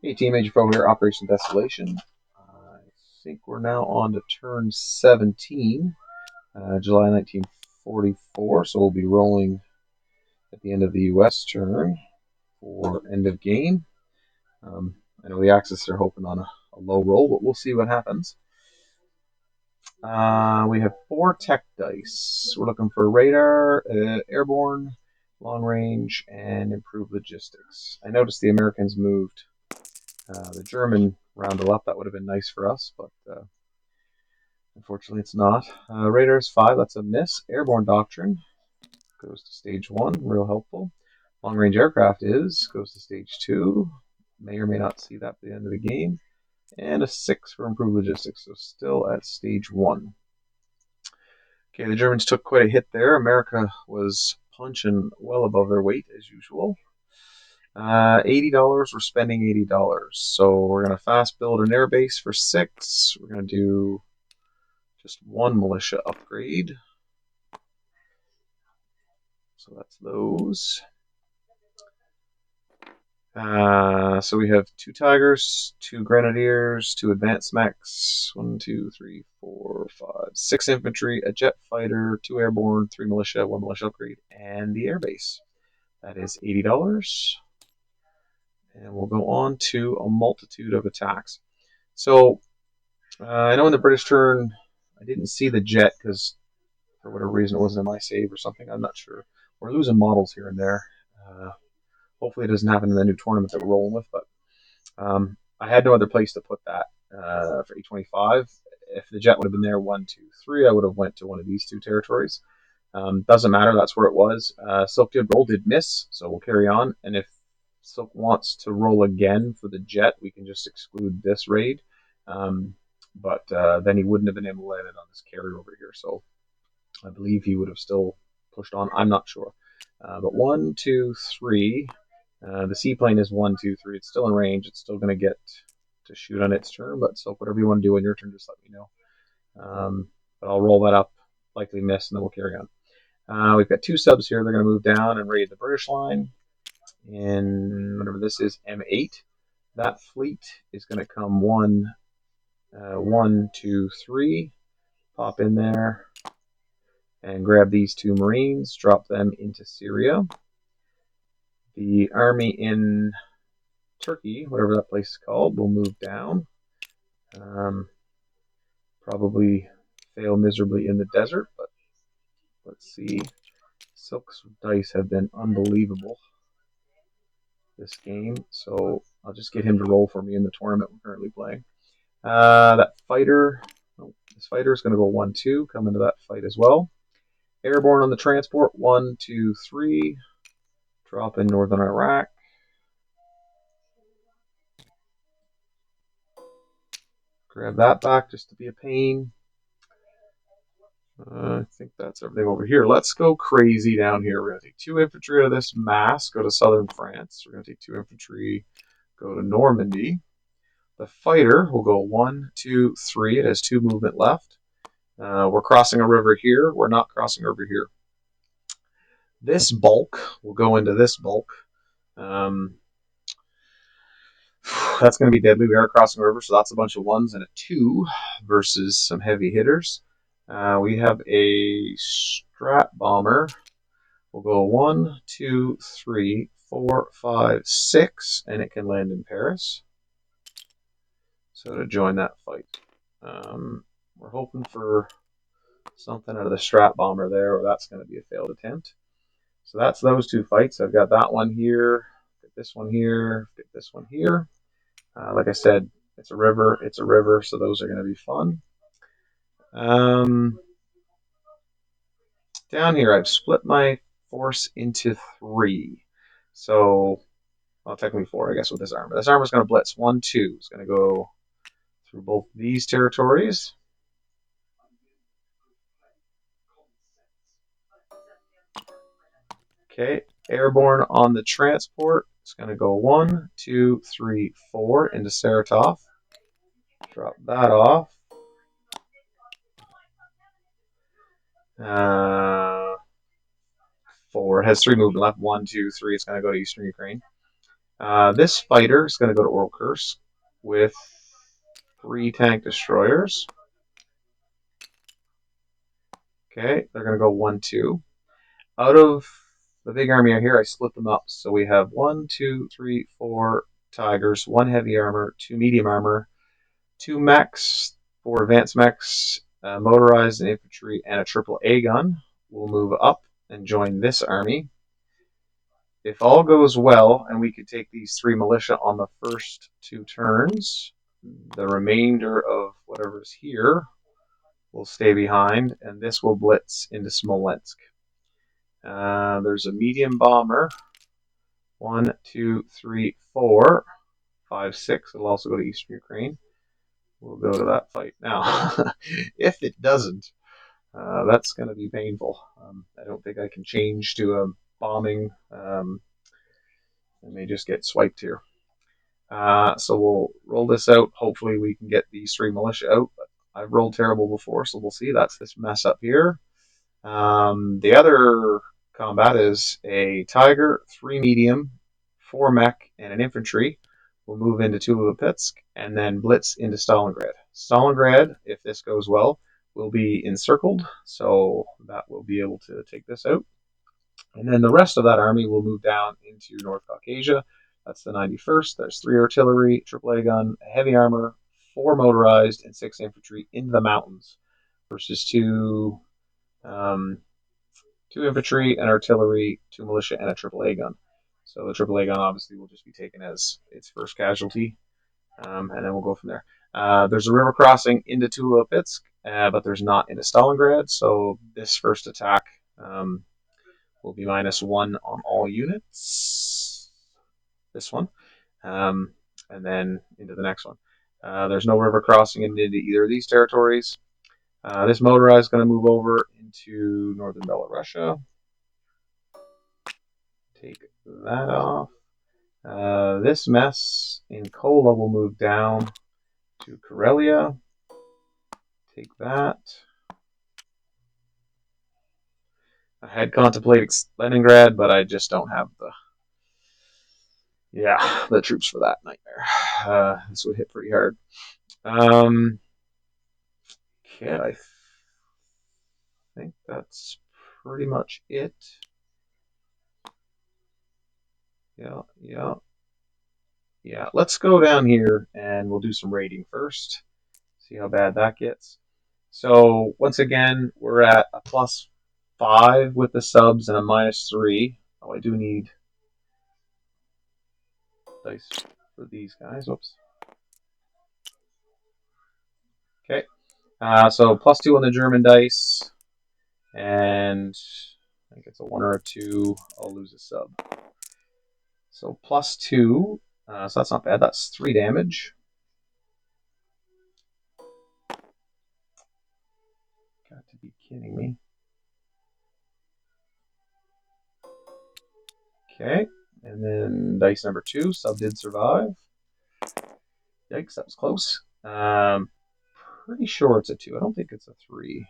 Hey team, Major Pro here, Operation Desolation. I think we're now on to turn 17, July 1944, so we'll be rolling at the end of the US turn for end of game. I know the Axis are hoping on a low roll, but we'll see what happens. We have 4 tech dice. We're looking for radar, airborne, long range, and improved logistics. I noticed the Americans moved the German roundel up. That would have been nice for us, but unfortunately it's not. Radar is 5, that's a miss. Airborne doctrine goes to stage 1, real helpful. Long range aircraft goes to stage 2. May or may not see that at the end of the game. And a 6 for improved logistics, so still at stage 1. Okay, the Germans took quite a hit there. America was punching well above their weight as usual. $80, we're spending $80. So we're going to fast build an airbase for 6. We're going to do just 1 militia upgrade. So that's those. So we have 2 Tigers, 2 Grenadiers, 2 Advanced Mechs, 1, 2, 3, 4, 5, 6 Infantry, a Jet Fighter, 2 Airborne, 3 Militia, 1 Militia Upgrade, and the Airbase. That is $80. And we'll go on to a multitude of attacks. So I know in the British turn, I didn't see the jet because for whatever reason it wasn't in my save or something. I'm not sure. We're losing models here and there. Hopefully it doesn't happen in the new tournament that we're rolling with, but I had no other place to put that for 825. If the jet would have been there 1, 2, 3, I would have went to one of these 2 territories. Doesn't matter, that's where it was. Silk did roll, did miss, so we'll carry on. And if Silk wants to roll again for the jet, we can just exclude this raid. But then he wouldn't have been able to land it on this carrier over here. So I believe he would have still pushed on. I'm not sure. But 1, 2, 3. The seaplane is 1, 2, 3. It's still in range. It's still going to get to shoot on its turn. But so whatever you want to do on your turn, just let me know. But I'll roll that up, likely miss, and then we'll carry on. We've got 2 subs here. They're going to move down and raid the British line. In whatever this is, M8. That fleet is going to come 1, 2, 3. Pop in there and grab these 2 Marines, drop them into Syria. The army in Turkey, whatever that place is called, will move down. Probably fail miserably in the desert, but let's see. Silk's dice have been unbelievable this game, so I'll just get him to roll for me in the tournament we're currently playing. That fighter, this fighter is going to go 1, 2, come into that fight as well. Airborne on the transport, 1, 2, 3. Drop in northern Iraq. Grab that back just to be a pain. I think that's everything over here. Let's go crazy down here. We're going to take 2 infantry out of this mass, go to southern France. We're going to take 2 infantry, go to Normandy. The fighter will go 1, 2, 3. It has 2 movement left. We're crossing a river here. We're not crossing a river here. This bulk will go into this bulk. That's going to be deadly. We are crossing a river, so that's a bunch of 1s and a 2 versus some heavy hitters. We have a strat bomber. We'll go 1, 2, 3, 4, 5, 6, and it can land in Paris. So to join that fight, we're hoping for something out of the strat bomber there, or that's going to be a failed attempt. So that's those 2 fights. I've got that one here, get this one here, get this one here. Like I said, it's a river, so those are going to be fun. Down here, I've split my force into 3. So, well, technically 4, I guess, with this armor. This armor is going to blitz 1, 2. It's going to go through both these territories. Okay, airborne on the transport. It's going to go 1, 2, 3, 4 into Saratov. Drop that off. 4. It has 3 movement left. 1, 2, 3. It's going to go to Eastern Ukraine. This fighter is going to go to Oral Curse with 3 tank destroyers. Okay, they're going to go 1-2. Out of the big army here, I split them up. So we have 1, 2, 3, 4 tigers, 1 heavy armor, 2 medium armor, 2 mechs, 4 advanced mechs, motorized and infantry, and a triple A gun. We'll move up and join this army. If all goes well, and we could take these 3 militia on the first 2 turns, the remainder of whatever's here will stay behind, and this will blitz into Smolensk. There's a medium bomber. 1, 2, 3, 4, 5, 6. It'll also go to Eastern Ukraine. We'll go to that fight now. If it doesn't, that's going to be painful. I don't think I can change to a bombing. I may just get swiped here. So we'll roll this out. Hopefully we can get these 3 militia out. But I've rolled terrible before, so we'll see. That's this mess up here. The other combat is a tiger, 3 medium, 4 mech, and an infantry. We'll move into Tulovitsk and then blitz into Stalingrad. Stalingrad, if this goes well, will be encircled, so that will be able to take this out. And then the rest of that army will move down into North Caucasia. That's the 91st. There's 3 artillery, AAA gun, heavy armor, 4 motorized, and 6 infantry in the mountains versus 2 infantry, an artillery, 2 militia, and a AAA gun. So the AAA gun obviously will just be taken as its first casualty, and then we'll go from there. There's a river crossing into Tulovitsk, but there's not into Stalingrad, so this first attack will be -1 on all units. This one. And then into the next one. There's no river crossing into either of these territories. This motorized is going to move over into northern Belarusia. Take that off. This mess in Kola will move down to Karelia. Take that. I had contemplated Leningrad, but I just don't have the troops for that nightmare. This would hit pretty hard. Okay, I think that's pretty much it. Yeah. Let's go down here and we'll do some rating first. See how bad that gets. So once again, we're at a +5 with the subs and a -3. Oh, I do need dice for these guys. Oops. Okay. So +2 on the German dice, and I think it's a 1 or a 2. I'll lose a sub. So +2. So that's not bad. That's 3 damage. Got to be kidding me. Okay. And then dice number 2. Sub did survive. Yikes, that was close. Pretty sure it's a 2. I don't think it's a 3.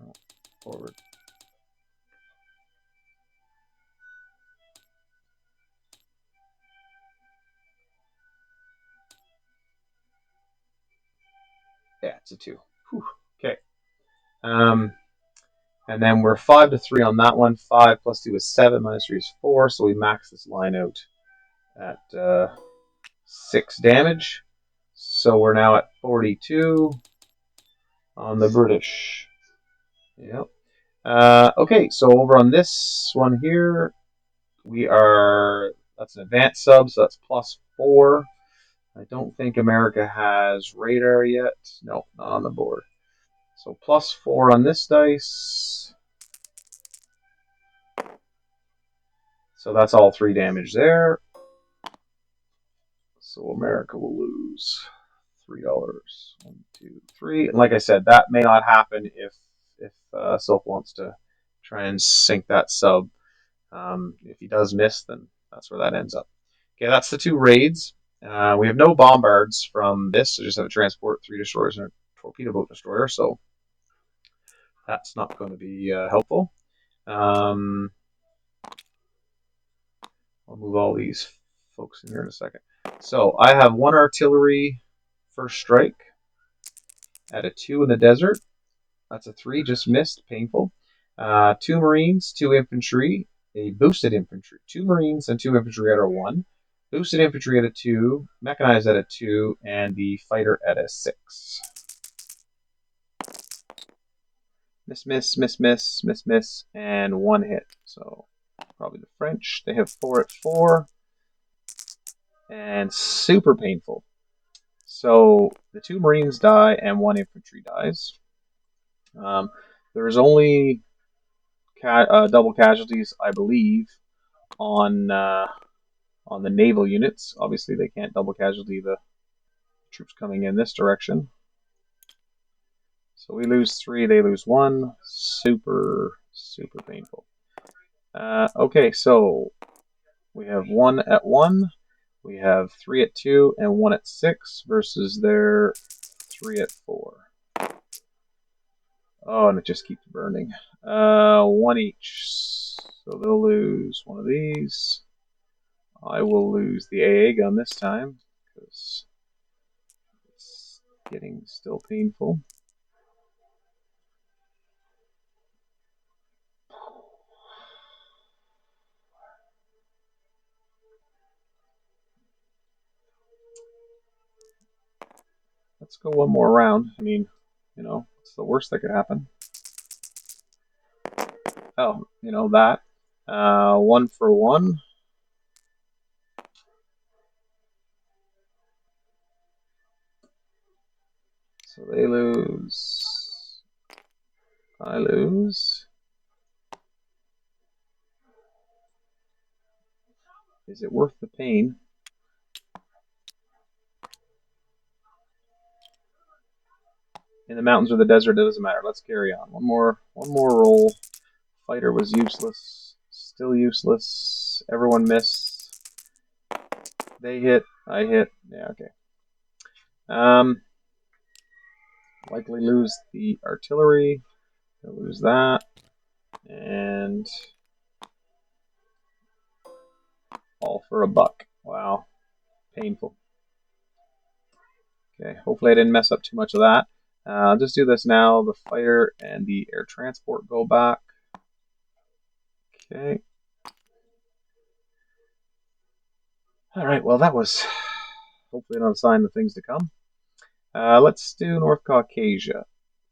Oh, forward. Yeah, it's a 2. Whew. Okay. And then we're 5-3 on that one. 5 + 2 is 7, -3 is 4. So we max this line out at 6 damage. So we're now at 42 on the British. Yep. Okay, so over on this one here, that's an advanced sub, so that's +4. I don't think America has radar yet. No, not on the board. So +4 on this dice. So that's all 3 damage there. So America will lose $3. 1, 2, 3. And like I said, that may not happen if Silk wants to Try and sink that sub. If he does miss, then that's where that ends up. Okay, that's the 2 raids. We have no bombards from this, so just have a transport, 3 destroyers, and a torpedo boat destroyer, so that's not going to be helpful. I'll move all these folks in here in a second. So I have 1 artillery first strike at a 2 in the desert. That's a 3, just missed, painful. 2 Marines, 2 infantry, a boosted infantry. 2 Marines and 2 infantry at a 1. Boosted infantry at a 2, mechanized at a 2, and the fighter at a 6. Miss, miss, miss, miss, miss, miss, and 1 hit. So probably the French. They have 4 at 4, and super painful. So the 2 Marines die and 1 infantry dies. There's only double casualties, I believe, on the naval units. Obviously, they can't double casualty the troops coming in this direction. So we lose 3, they lose 1. Super, super painful. Okay, so we have 1 at 1. We have 3 at 2 and 1 at 6 versus their 3 at 4. Oh, and it just keeps burning. 1 each. So they'll lose 1 of these. I will lose the AA gun this time because it's getting still painful. Let's go 1 more round. I mean, it's the worst that could happen. Oh, that. 1 for 1. So they lose. I lose. Is it worth the pain? In the mountains or the desert, it doesn't matter. Let's carry on. One more roll. Fighter was useless. Still useless. Everyone missed. They hit. I hit. Yeah, okay. Likely lose the artillery. They'll lose that. And all for a buck. Wow. Painful. Okay, hopefully I didn't mess up too much of that. I'll just do this now. The fighter and the air transport go back. Okay. All right, well, that was hopefully not a sign of things to come. Let's do North Caucasia.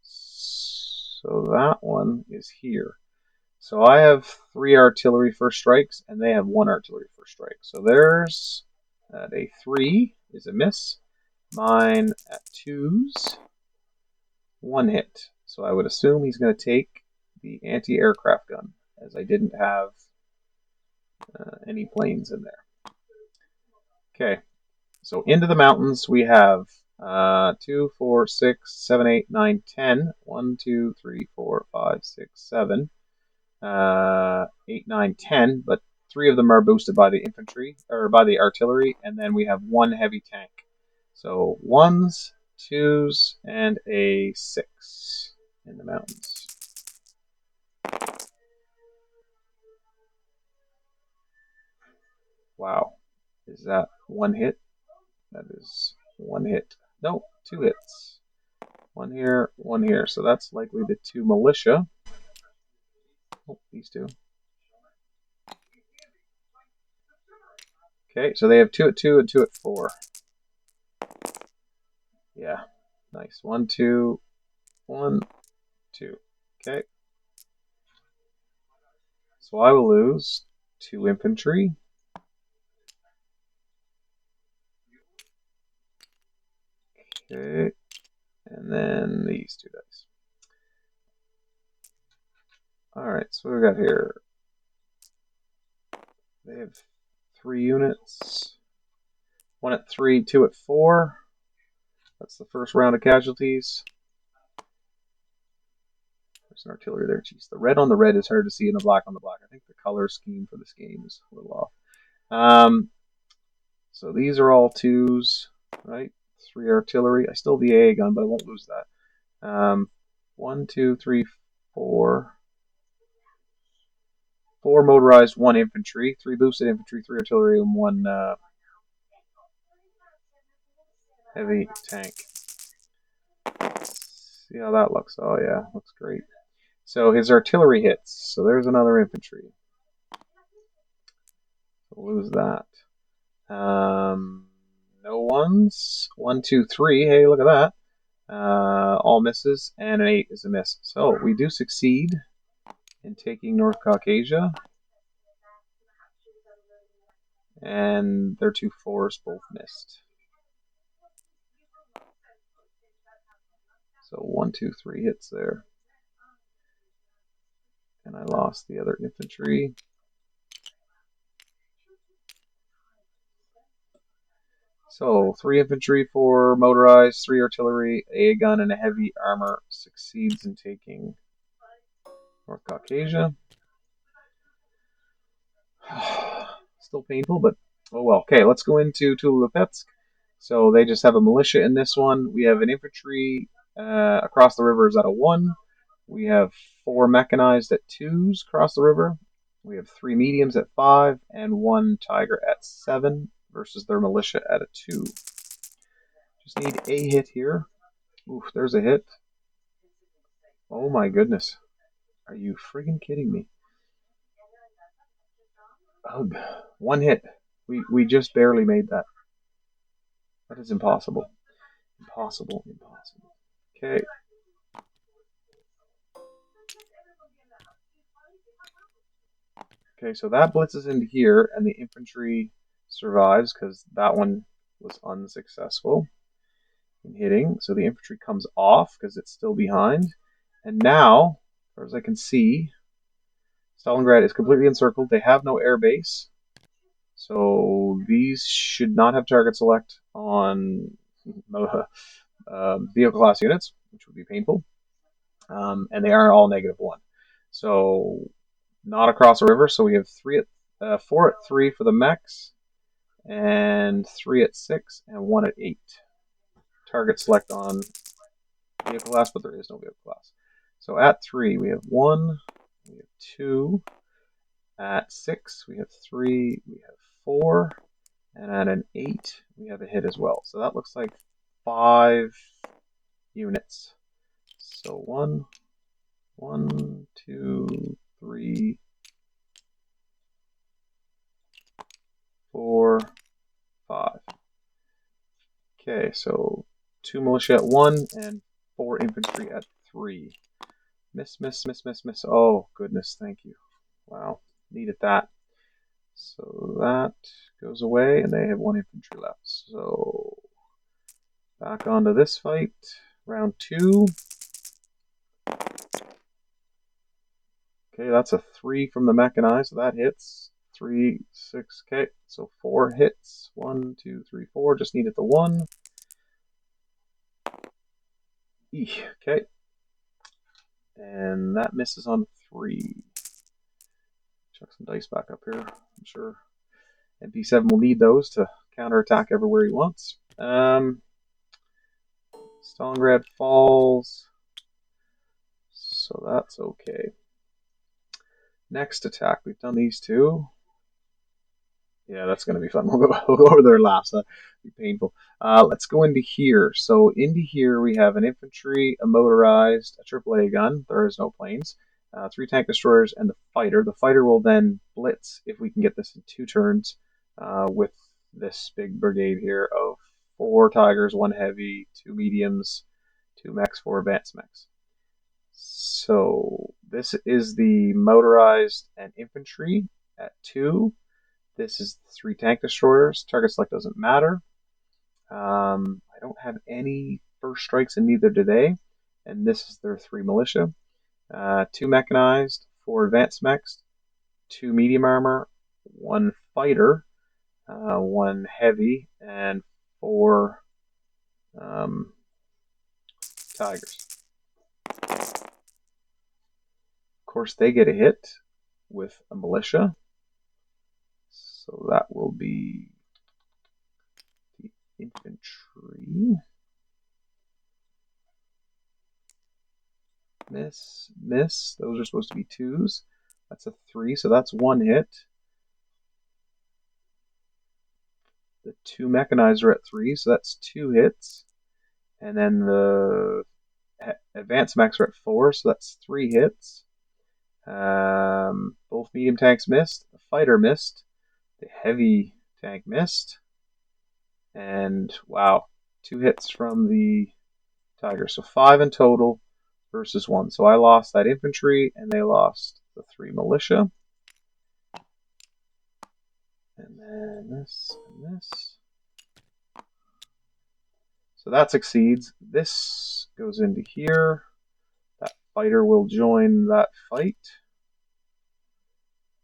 So that one is here. So I have 3 artillery first strikes, and they have 1 artillery first strike. So there's at a 3 is a miss. Mine at 2s, 1 hit. So I would assume he's going to take the anti-aircraft gun, as I didn't have any planes in there. Okay, so into the mountains we have 2, 4, 6, 7, 8, 9, 10. 1, 2, 3, 4, 5, 6, 7. 8, 9, 10, but 3 of them are boosted by the infantry, or by the artillery, and then we have 1 heavy tank. So 1s, 2s, and a 6 in the mountains. Wow. Is that 1 hit? That is 1 hit. No, 2 hits. 1 here, 1 here. So that's likely the 2 militia. Oh, these 2. Okay, so they have 2 at 2 and 2 at 4. Yeah, nice. 1, 2, 1, 2. Okay. So I will lose 2 infantry. Okay. And then these 2 dice. Alright, so what we got here? They have 3 units. 1 at 3, 2 at 4. That's the first round of casualties. There's an artillery there. Jeez, the red on the red is hard to see in the black on the black. I think the color scheme for this game is a little off. So these are all 2s, right? 3 artillery. I still have the AA gun, but I won't lose that. 1, 2, 3, 4. 4 motorized, 1 infantry, 3 boosted infantry, 3 artillery, and 1 heavy tank. See how that looks. Oh yeah, looks great. So his artillery hits. So there's another infantry. We'll lose that. No ones. 1, 2, 3. Hey, look at that. All misses, and an 8 is a miss. So we do succeed in taking North Caucasia. And their 2 4s both missed. So 1, 2, 3 hits there. And I lost the other infantry. So 3 infantry, 4 motorized, 3 artillery, a gun, and a heavy armor succeeds in taking North Caucasia. Still painful, but oh well. Okay, let's go into Tulupetsk. So they just have a militia in this one. We have an infantry across the river is at a 1. We have 4 mechanized at 2s across the river. We have 3 mediums at 5 and 1 tiger at 7 versus their militia at a 2. Just need a hit here. Oof, there's a hit. Oh my goodness. Are you friggin' kidding me? Ugh. 1 hit. We just barely made that. That is impossible. Impossible. Okay. Okay, so that blitzes into here, and the infantry survives because that one was unsuccessful in hitting. So the infantry comes off because it's still behind. And now, as far as I can see, Stalingrad is completely encircled. They have no air base. So these should not have target select on vehicle class units, which would be painful. And they are all -1. So not across a river. So we have 4 at 3 for the mechs, and 3 at 6, and 1 at 8. Target select on vehicle class, but there is no vehicle class. So at 3 we have 1, we have 2. At 6 we have 3, we have 4, and at an 8 we have a hit as well. So that looks like 5 units. So 1, 2, 3, 4, 5. Okay, so 2 militia at 1 and 4 infantry at 3. Miss. Oh, goodness, thank you. Wow, needed that. So that goes away, and they have 1 infantry left. So back onto this fight. Round 2. Okay, that's a 3 from the mechanized, so that hits. 3, 6, okay, so 4 hits. 1, 2, 3, 4. Just needed the 1. Okay. And that misses on 3. Chuck some dice back up here. I'm sure MP7 will need those to counterattack everywhere he wants. Stalingrad falls. So that's okay. Next attack. We've done these 2. Yeah, that's going to be fun. We'll go over there last. That'll be painful. Let's go into here. So into here we have an infantry, a motorized, a AAA gun. There is no planes. 3 tank destroyers, and the fighter. The fighter will then blitz if we can get this in 2 turns with this big brigade here of 4 tigers, 1 heavy, 2 mediums, 2 mechs, 4 advanced mechs. So this is the motorized and infantry at 2. This is 3 tank destroyers. Target select doesn't matter. I don't have any first strikes, and neither do they. And this is their 3 militia. 2 mechanized, 4 advanced mechs, 2 medium armor, 1 fighter, 1 heavy, and 4 tigers. course, they get a hit with a militia. So that will be the infantry. Miss, miss. Those are supposed to be 2s. That's a 3, so that's 1 hit. The 2 mechanized are at 3, so that's 2 hits. And then the advanced mechs are at 4, so that's 3 hits. Both medium tanks missed. The fighter missed. The heavy tank missed. And wow, 2 hits from the tiger. So 5 in total versus 1. So I lost that infantry, and they lost the 3 militia. And then this and this. So that succeeds. This goes into here. That fighter will join that fight.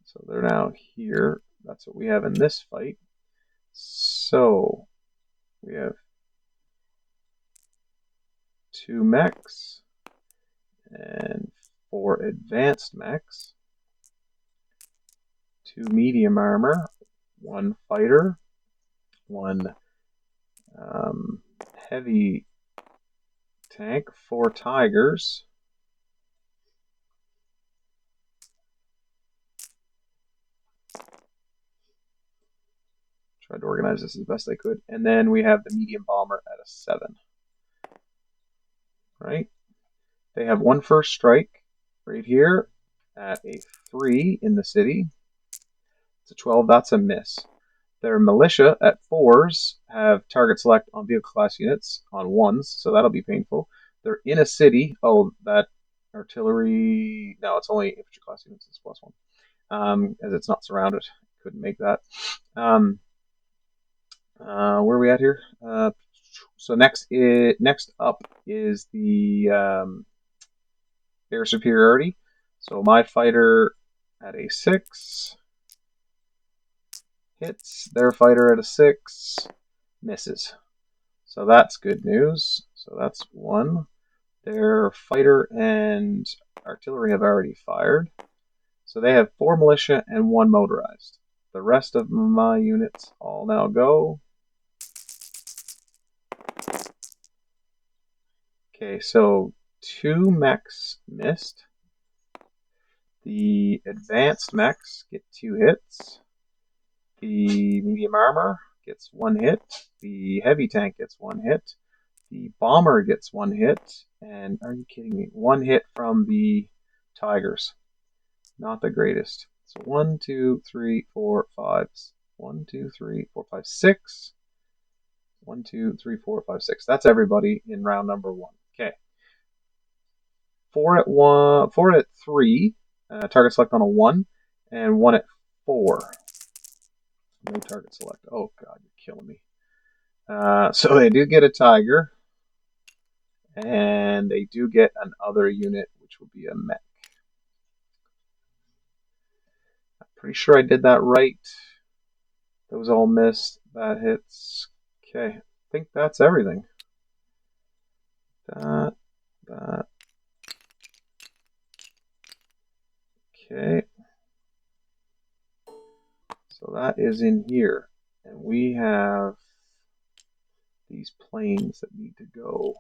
So they're now here. That's what we have in this fight. So we have 2 mechs and 4 advanced mechs, 2 medium armor, 1 fighter, 1 heavy tank, 4 tigers, tried to organize this as best I could, and then we have the medium bomber at a 7. Right? They have 1 first strike right here at a 3 in the city. It's a 12. That's a miss. Their militia at 4s have target select on vehicle class units on 1s, so that'll be painful. They're in a city. Oh, that artillery. No, it's only infantry class units. It's +1. As it's not surrounded. Couldn't make that. Where are we at here? So next up is the air superiority. So my fighter at a 6 hits, their fighter at a 6 misses. So that's good news. So that's 1. Their fighter and artillery have already fired. So they have 4 militia and 1 motorized. The rest of my units all now go. Okay, so 2 mechs missed. The advanced mechs get 2 hits. The medium armor gets 1 hit. The heavy tank gets 1 hit. The bomber gets 1 hit. And are you kidding me? 1 hit from the tigers. Not the greatest. So 1, 2, 3, 4, 5. 1, 2, 3, 4, 5, 6. 1, 2, 3, 4, 5, 6. That's everybody in round number 1. Okay. 4 at 1. 4 at 3. Target select on a 1. And 1 at 4. No target select. Oh god, you're killing me. So they do get a tiger. And they do get another unit, which will be a mech. I'm pretty sure I did that right. Those all missed. That hits. Okay, I think that's everything. That. Okay. So that is in here. And we have these planes that need to go.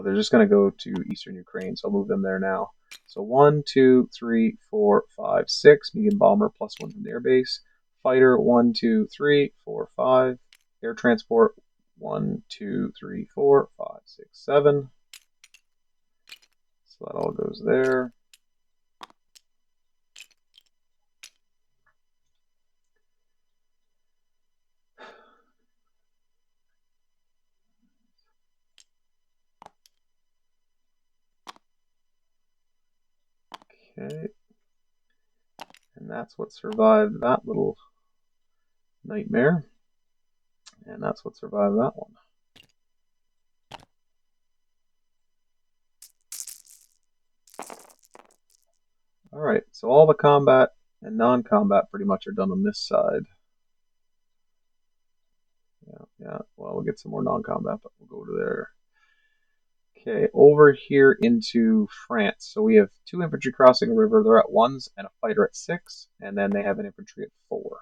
They're just going to go to eastern Ukraine, so I'll move them there now. So 1, 2, 3, 4, 5, 6. Medium bomber +1 from the airbase. Fighter 1, 2, 3, 4, 5. Air transport 1, 2, 3, 4, 5, 6, 7. So that all goes there. Okay. And that's what survived that little nightmare. And that's what survived that one. Alright, so all the combat and non-combat pretty much are done on this side. Yeah, well, we'll get some more non-combat, but we'll go to there. Okay, over here into France. So we have 2 infantry crossing a river. They're at 1s and a fighter at 6. And then they have an infantry at 4.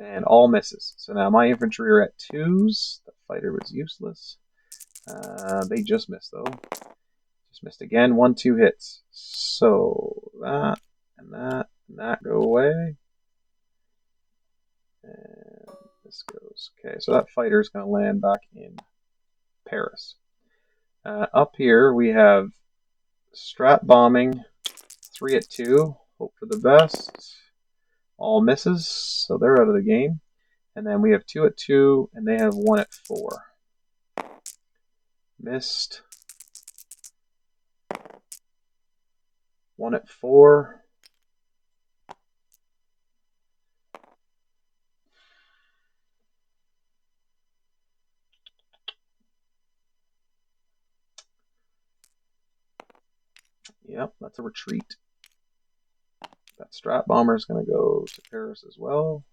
And all misses. So now my infantry are at 2s. The fighter was useless. They just missed, though. Just missed again. 1, 2 hits. So that and that and that go away. And this goes. Okay, so that fighter is going to land back in Paris. Up here we have strat bombing, 3 at 2. Hope for the best. All misses, so they're out of the game. And then we have 2 at 2, and they have 1 at 4. Missed. 1 at 4. Yep, that's a retreat. That strat bomber is going to go to Paris as well.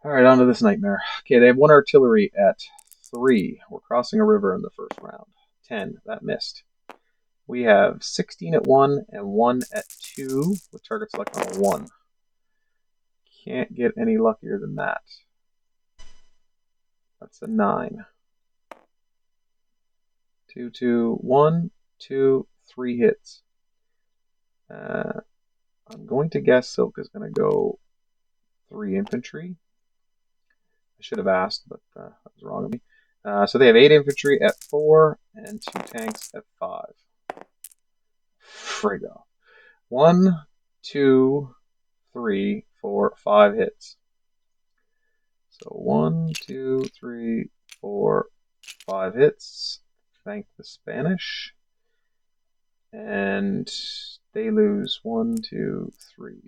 All right, on to this nightmare. Okay, they have 1 artillery at 3. We're crossing a river in the first round. 10, that missed. We have 16 at 1 and 1 at 2 with target select on a 1. Can't get any luckier than that. That's a 9. 2, 2, 1, 2, 3 hits. I'm going to guess Silk is going to go 3 infantry. I should have asked, but that was wrong of me. So they have 8 infantry at 4 and 2 tanks at 5. Frig off. 1, 2, 3, 4, 5 hits. So 1, 2, 3, 4, 5 hits. Thank the Spanish. And they lose 1, 2, 3.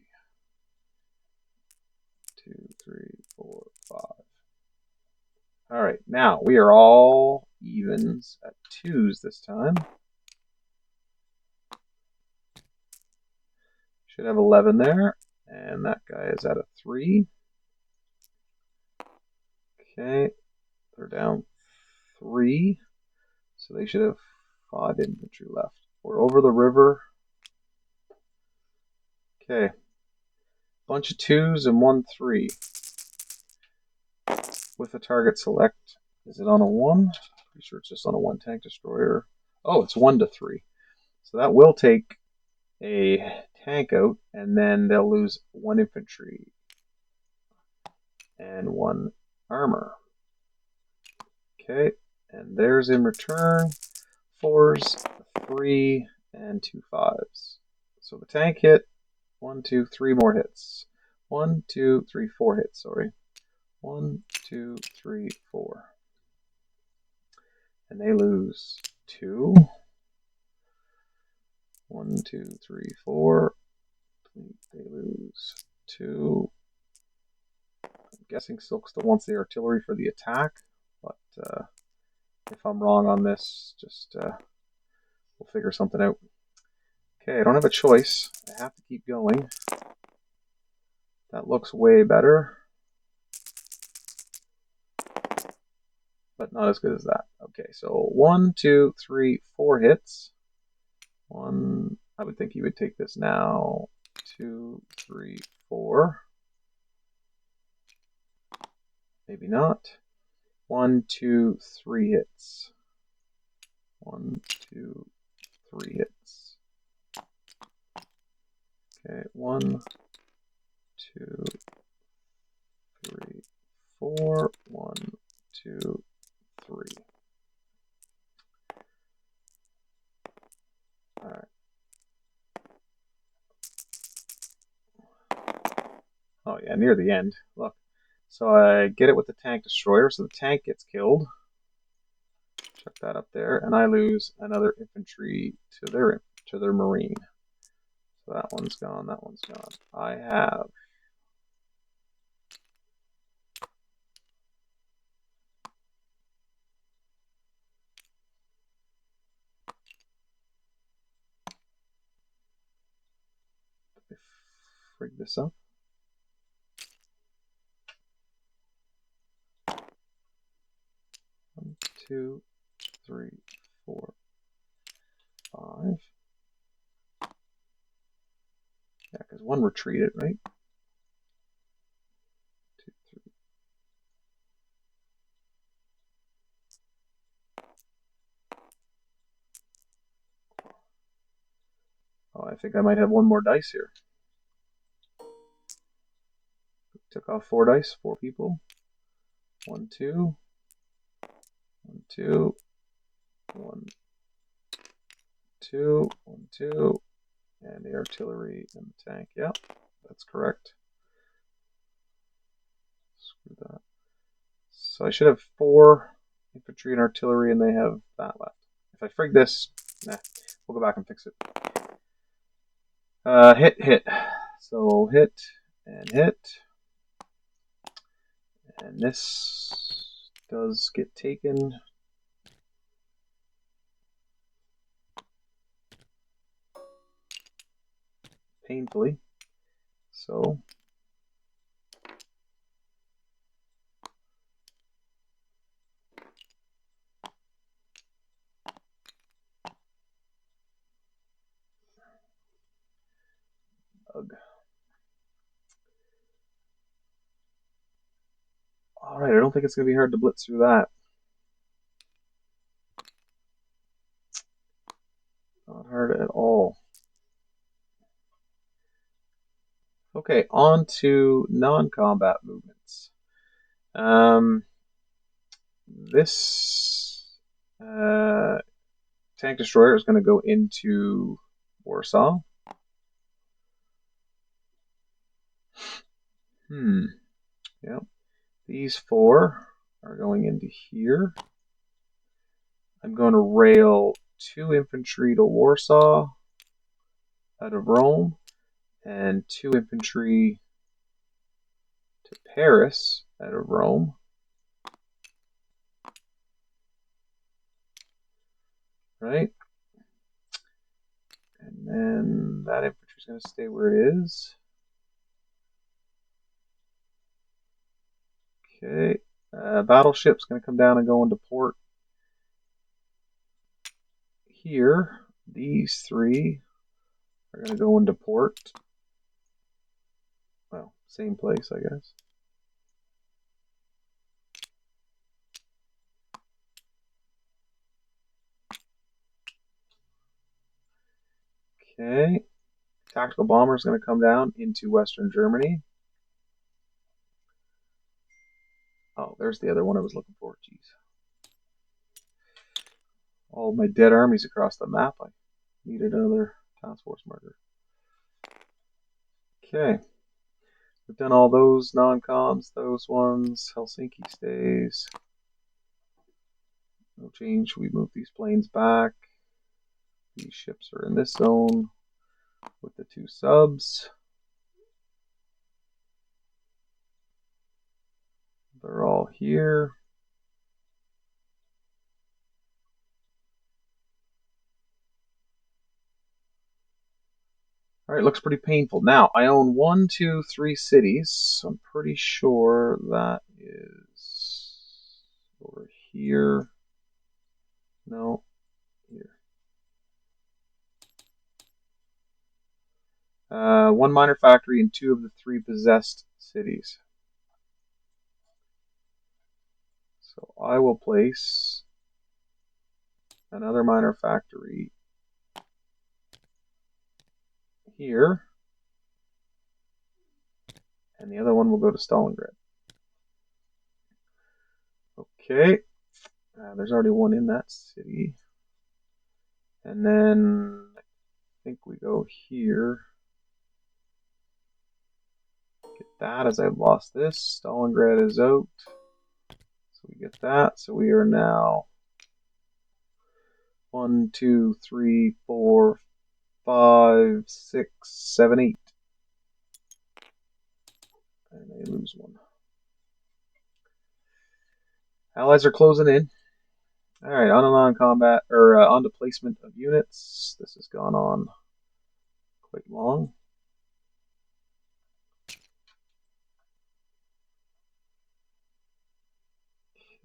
2, 3, 4, 5. All right, now we are all evens at 2s this time. Should have 11 there, and that guy is at a 3. Okay, they're down 3, so they should have 5 infantry left. We're over the river. Okay, bunch of 2s and 1 3. With a target select. Is it on a 1? Pretty sure it's just on a 1 tank destroyer. Oh, it's 1 to 3. So that will take a tank out, and then they'll lose 1 infantry and 1 armor. Okay, and there's in return 4s, 3, and 2 5s. So the tank hit 1, 2, 3 more hits. 1, 2, 3, 4 hits, sorry. 1, 2, 3, 4. And they lose 2. 1, 2, 3, 4. They lose 2. I'm guessing Silk still wants the artillery for the attack, but if I'm wrong on this, just we'll figure something out. Okay, I don't have a choice. I have to keep going. That looks way better, but not as good as that. Okay, so 1, 2, 3, 4 hits. 1, I would think he would take this now. 2, 3, 4. Maybe not. 1, 2, 3 hits. 1, 2, 3 hits. Okay, 1, 2, 3, 4. 1, 2, 3. All right. Oh yeah, near the end. Look. So I get it with the tank destroyer, so the tank gets killed. Chuck that up there, and I lose another infantry to their marine. So that one's gone, that one's gone. I have frig this up. 1, 2, 3, 4, 5. Yeah, because one retreated, right? 2, 3. Oh, I think I might have one more dice here. Took off 4 dice, 4 people. 1, 2. 1, 2. 1, 2. 1, 2. And the artillery and the tank. Yep, that's correct. Screw that. So I should have 4 infantry and artillery, and they have that left. If I frig this, nah, we'll go back and fix it. Hit. So hit, and this does get taken. Painfully. So ugh. Alright, I don't think it's going to be hard to blitz through that. Not hard at all. Okay, on to non-combat movements. This tank destroyer is going to go into Warsaw. Yep. These 4 are going into here. I'm going to rail 2 infantry to Warsaw out of Rome, and 2 infantry to Paris out of Rome. Right? And then that infantry is going to stay where it is. Okay. Battleship's going to come down and go into port here. These 3 are going to go into port. Well, same place, I guess. Okay. Tactical bomber is going to come down into Western Germany. Oh, there's the other one I was looking for. Jeez. All my dead armies across the map. I needed another task force marker. Okay. We've done all those non-coms, those ones. Helsinki stays. No change. We move these planes back. These ships are in this zone with the 2 subs. They're all here. Alright, looks pretty painful. Now, I own 1, 2, 3 cities. So I'm pretty sure that is over here. No, here. 1 minor factory and 2 of the 3 possessed cities. So I will place another minor factory here, and the other one will go to Stalingrad. Okay, there's already one in that city. And then I think we go here. Get that as I've lost this. Stalingrad is out. So we get that. So we are now 1, 2, 3, 4, 5, 6, 7, 8. And they lose one. Allies are closing in. All right, on combat, or on to placement of units. This has gone on quite long.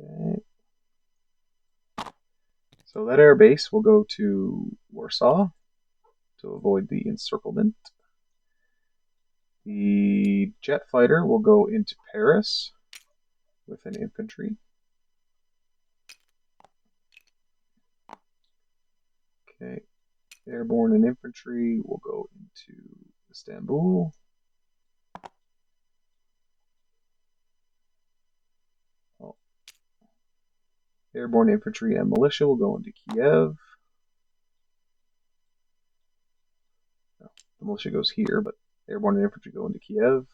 Okay. So that air base will go to Warsaw to avoid the encirclement. The jet fighter will go into Paris with an infantry. Okay, airborne and infantry will go into Istanbul. Oh. Airborne infantry and militia will go into Kiev. No, the militia goes here, but airborne and infantry go into Kiev.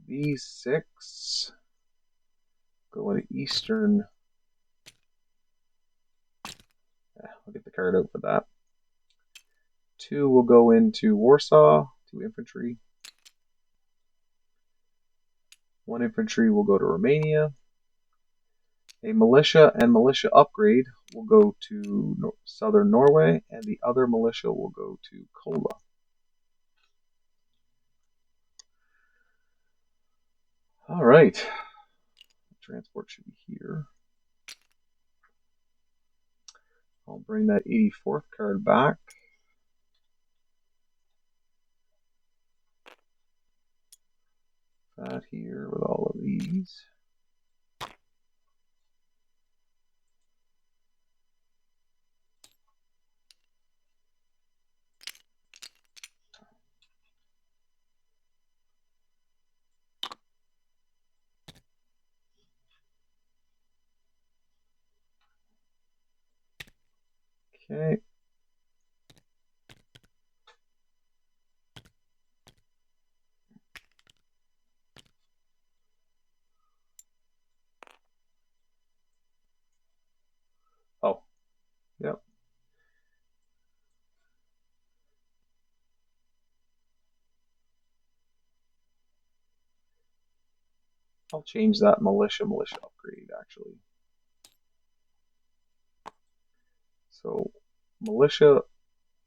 These 6 go into eastern. I'll get the card out for that. 2 will go into Warsaw, 2 infantry. 1 infantry will go to Romania. A militia and militia upgrade will go to southern Norway, and the other militia will go to Kola. All right. Transport should be here. I'll bring that 84th card back. That here with all of these. Okay. Oh, yep. I'll change that militia upgrade actually. So militia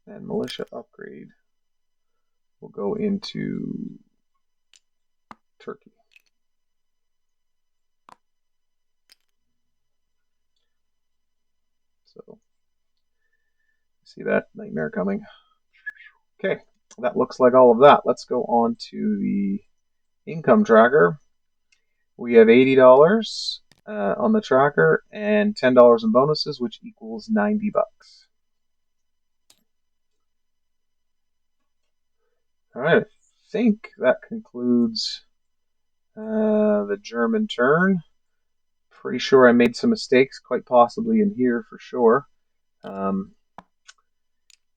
and militia upgrade will go into Turkey. So see that nightmare coming. Okay, that looks like all of that. Let's go on to the income tracker. We have $80 on the tracker and $10 in bonuses, which equals $90. All right, I think that concludes the German turn. Pretty sure I made some mistakes, quite possibly in here for sure.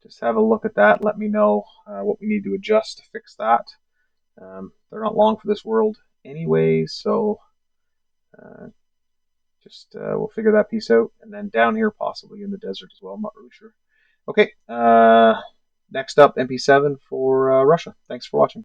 Just have a look at that. Let me know what we need to adjust to fix that. They're not long for this world anyway, so we'll figure that piece out. And then down here, possibly in the desert as well. I'm not really sure. Okay, next up, MP7 for Russia. Thanks for watching.